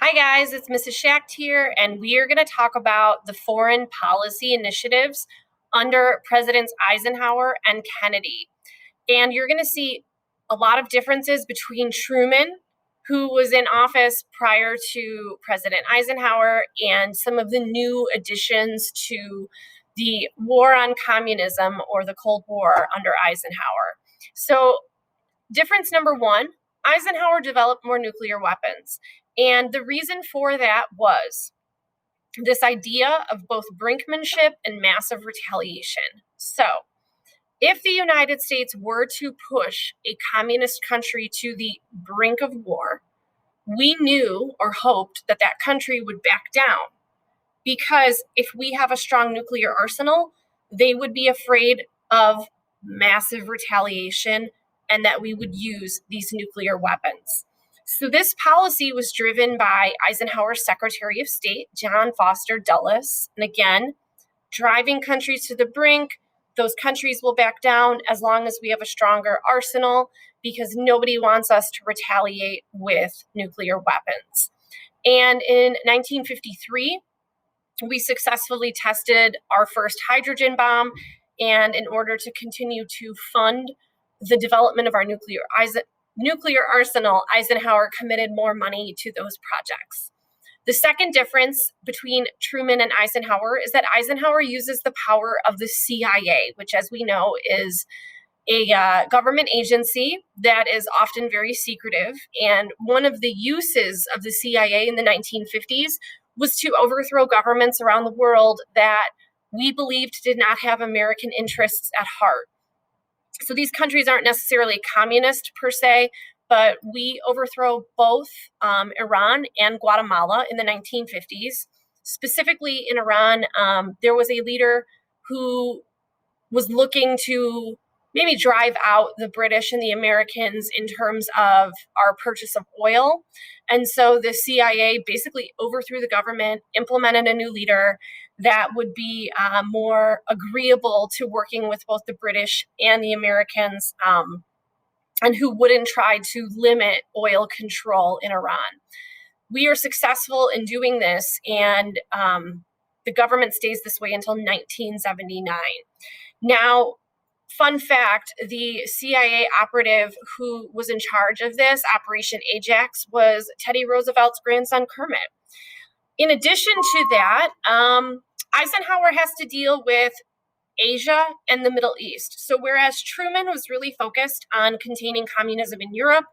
Hi guys, it's Mrs. Schacht here, and we are going to talk about the foreign policy initiatives under Presidents Eisenhower and Kennedy. And you're going to see a lot of differences between Truman, who was in office prior to President Eisenhower, and some of the new additions to the war on communism or the Cold War under Eisenhower. So, difference number one, Eisenhower developed more nuclear weapons. And the reason for that was this idea of both brinkmanship and massive retaliation. So, if the United States were to push a communist country to the brink of war, we knew or hoped that that country would back down. Because if we have a strong nuclear arsenal, they would be afraid of massive retaliation and that we would use these nuclear weapons. So this policy was driven by Eisenhower's Secretary of State, John Foster Dulles. And again, driving countries to the brink, those countries will back down as long as we have a stronger arsenal, because nobody wants us to retaliate with nuclear weapons. And in 1953, we successfully tested our first hydrogen bomb. And in order to continue to fund the development of our nuclear arsenal, Eisenhower committed more money to those projects. The second difference between Truman and Eisenhower is that Eisenhower uses the power of the CIA, which, as we know, is a government agency that is often very secretive. And one of the uses of the CIA in the 1950s was to overthrow governments around the world that we believed did not have American interests at heart. So these countries aren't necessarily communist per se, but we overthrow both Iran and Guatemala in the 1950s. Specifically in Iran, there was a leader who was looking to maybe drive out the British and the Americans in terms of our purchase of oil. And so the CIA basically overthrew the government, implemented a new leader that would be more agreeable to working with both the British and the Americans, and who wouldn't try to limit oil control in Iran. We are successful in doing this, and the government stays this way until 1979. Now, fun fact, the CIA operative who was in charge of this, Operation Ajax, was Teddy Roosevelt's grandson, Kermit. In addition to that, Eisenhower has to deal with Asia and the Middle East. So whereas Truman was really focused on containing communism in Europe,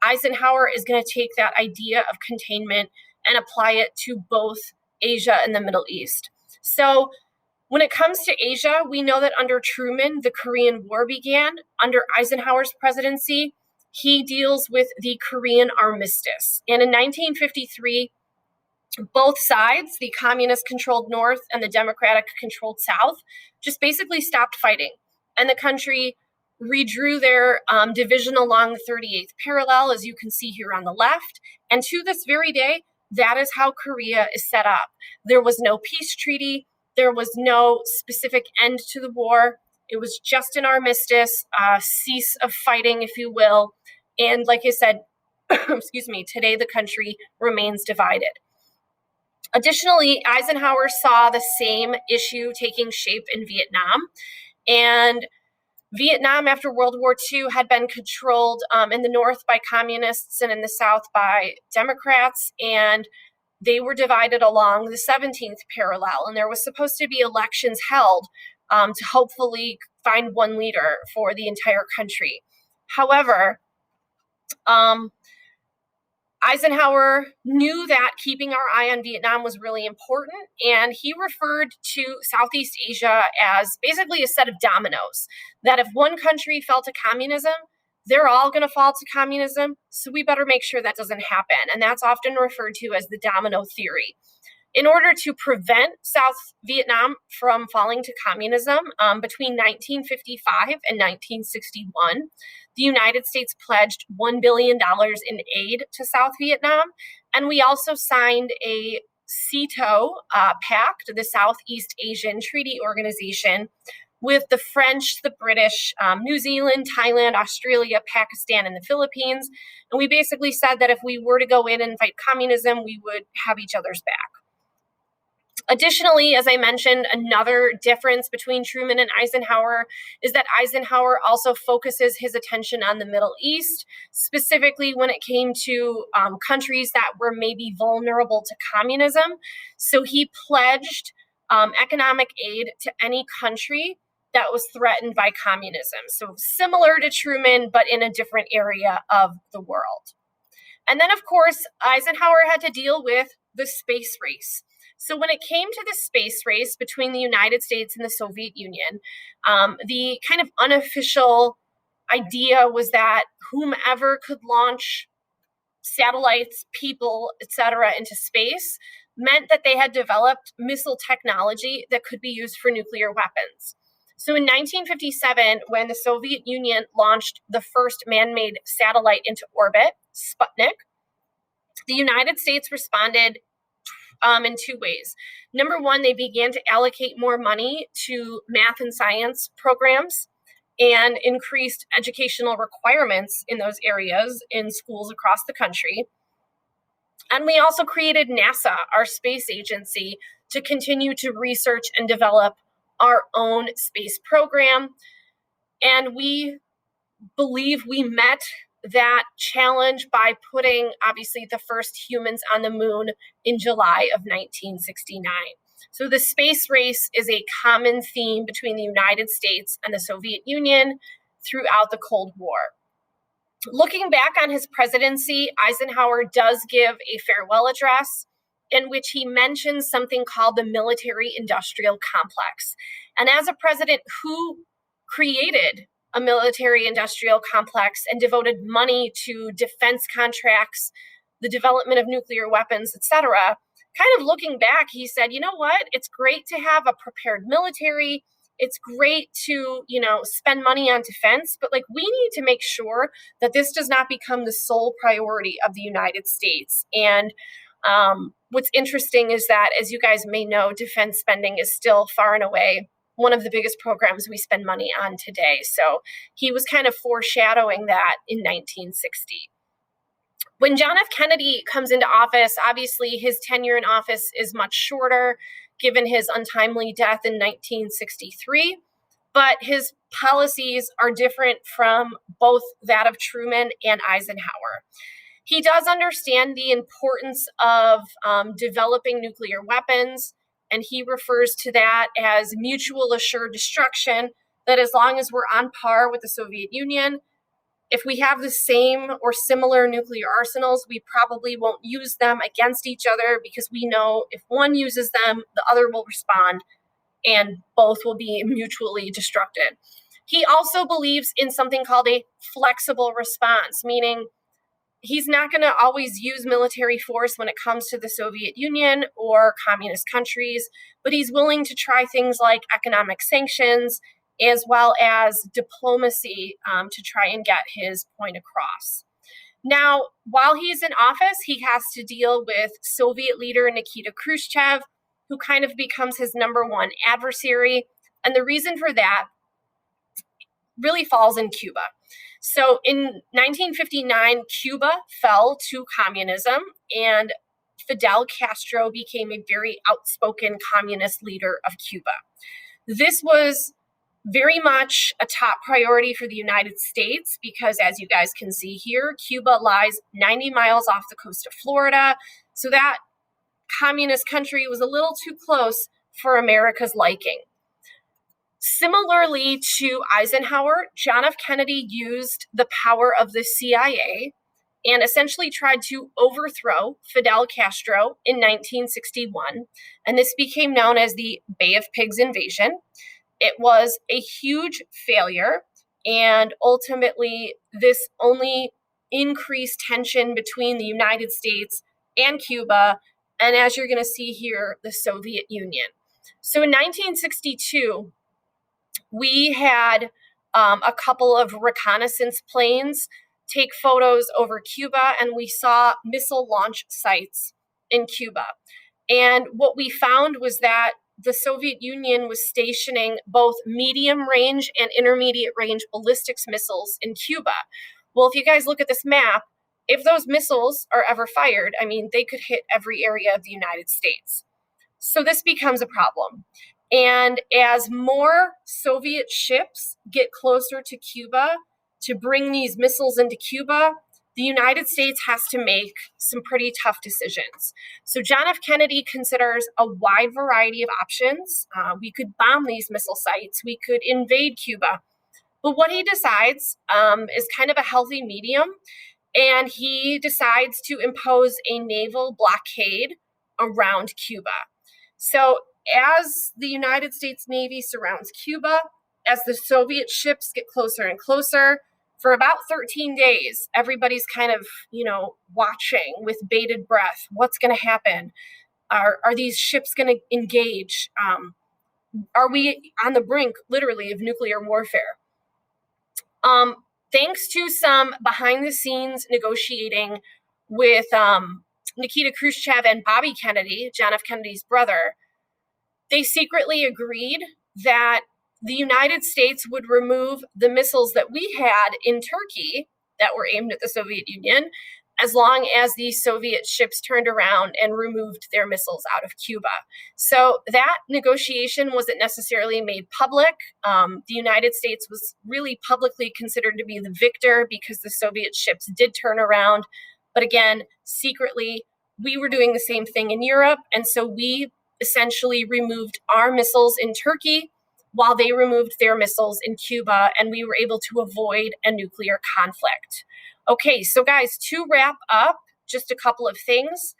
Eisenhower is going to take that idea of containment and apply it to both Asia and the Middle East. So when it comes to Asia, we know that under Truman, the Korean War began. Under Eisenhower's presidency, he deals with the Korean Armistice. And in 1953, both sides, the communist-controlled North and the Democratic-controlled South, just basically stopped fighting. And the country redrew their division along the 38th parallel, as you can see here on the left. And to this very day, that is how Korea is set up. There was no peace treaty. There was no specific end to the war. It was just an armistice, cease of fighting, if you will. And like I said, excuse me, today the country remains divided. Additionally, Eisenhower saw the same issue taking shape in Vietnam. And Vietnam, after World War II, had been controlled in the North by communists and in the South by Democrats. And they were divided along the 17th parallel. And there was supposed to be elections held to hopefully find one leader for the entire country. However, Eisenhower knew that keeping our eye on Vietnam was really important, and he referred to Southeast Asia as basically a set of dominoes, that if one country fell to communism, they're all going to fall to communism, so we better make sure that doesn't happen. And that's often referred to as the domino theory. In order to prevent South Vietnam from falling to communism, between 1955 and 1961, the United States pledged $1 billion in aid to South Vietnam. And we also signed a SEATO pact, the Southeast Asian Treaty Organization, with the French, the British, New Zealand, Thailand, Australia, Pakistan, and the Philippines. And we basically said that if we were to go in and fight communism, we would have each other's back. Additionally, as I mentioned, another difference between Truman and Eisenhower is that Eisenhower also focuses his attention on the Middle East, specifically when it came to countries that were maybe vulnerable to communism. So he pledged economic aid to any country that was threatened by communism. So similar to Truman, but in a different area of the world. And then, of course, Eisenhower had to deal with the space race. So when it came to the space race between the United States and the Soviet Union, the kind of unofficial idea was that whomever could launch satellites, people, etc., into space meant that they had developed missile technology that could be used for nuclear weapons. So in 1957, when the Soviet Union launched the first man-made satellite into orbit, Sputnik, the United States responded in two ways. Number one, they began to allocate more money to math and science programs and increased educational requirements in those areas in schools across the country. And we also created NASA, our space agency, to continue to research and develop our own space program. And we believe we met that challenge by putting, obviously, the first humans on the moon in July of 1969. So the space race is a common theme between the United States and the Soviet Union throughout the Cold War. Looking back on his presidency, Eisenhower does give a farewell address in which he mentions something called the military-industrial complex. And as a president who created a military-industrial complex and devoted money to defense contracts, the development of nuclear weapons, etc., kind of looking back, he said, you know what? It's great to have a prepared military. It's great to, spend money on defense, but we need to make sure that this does not become the sole priority of the United States. And what's interesting is that, as you guys may know, defense spending is still far and away one of the biggest programs we spend money on today. So he was kind of foreshadowing that in 1960. When John F. Kennedy comes into office, obviously his tenure in office is much shorter, given his untimely death in 1963, but his policies are different from both that of Truman and Eisenhower. He does understand the importance of developing nuclear weapons, and he refers to that as mutual assured destruction, that as long as we're on par with the Soviet Union, if we have the same or similar nuclear arsenals, we probably won't use them against each other because we know if one uses them, the other will respond and both will be mutually destructive. He also believes in something called a flexible response, meaning he's not going to always use military force when it comes to the Soviet Union or communist countries, but he's willing to try things like economic sanctions as well as diplomacy to try and get his point across. Now, while he's in office, he has to deal with Soviet leader Nikita Khrushchev, who kind of becomes his number one adversary. And the reason for that really falls in Cuba. So in 1959, Cuba fell to communism, and Fidel Castro became a very outspoken communist leader of Cuba. This was very much a top priority for the United States because, as you guys can see here, Cuba lies 90 miles off the coast of Florida. So that communist country was a little too close for America's liking. Similarly to Eisenhower, John F. Kennedy used the power of the CIA and essentially tried to overthrow Fidel Castro in 1961. And this became known as the Bay of Pigs invasion. It was a huge failure, and ultimately this only increased tension between the United States and Cuba, and as you're going to see here, the Soviet Union. So in 1962, we had a couple of reconnaissance planes take photos over Cuba, and we saw missile launch sites in Cuba. And what we found was that the Soviet Union was stationing both medium range and intermediate range ballistics missiles in Cuba. Well, if you guys look at this map, if those missiles are ever fired, I mean, they could hit every area of the United States. So this becomes a problem. And as more Soviet ships get closer to Cuba to bring these missiles into Cuba, the United States has to make some pretty tough decisions. So John F. Kennedy considers a wide variety of options. We could bomb these missile sites. We could invade Cuba. But what he decides is kind of a healthy medium, and he decides to impose a naval blockade around Cuba. So as the United States Navy surrounds Cuba, as the Soviet ships get closer and closer, for about 13 days, everybody's kind of, watching with bated breath. What's going to happen? Are these ships going to engage? Are we on the brink, literally, of nuclear warfare? Thanks to some behind-the-scenes negotiating with Nikita Khrushchev and Bobby Kennedy, John F. Kennedy's brother, they secretly agreed that the United States would remove the missiles that we had in Turkey that were aimed at the Soviet Union, as long as the Soviet ships turned around and removed their missiles out of Cuba. So that negotiation wasn't necessarily made public. The United States was really publicly considered to be the victor because the Soviet ships did turn around. But again, secretly, we were doing the same thing in Europe. And so we essentially removed our missiles in Turkey while they removed their missiles in Cuba, and we were able to avoid a nuclear conflict. Okay, so guys, to wrap up, just a couple of things.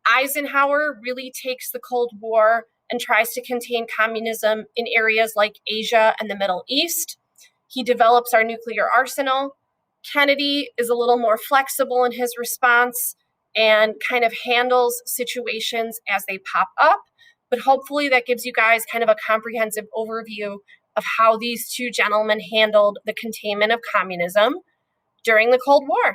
Eisenhower really takes the Cold War and tries to contain communism in areas like Asia and the Middle East. He develops our nuclear arsenal. Kennedy is a little more flexible in his response and kind of handles situations as they pop up. But hopefully that gives you guys kind of a comprehensive overview of how these two gentlemen handled the containment of communism during the Cold War.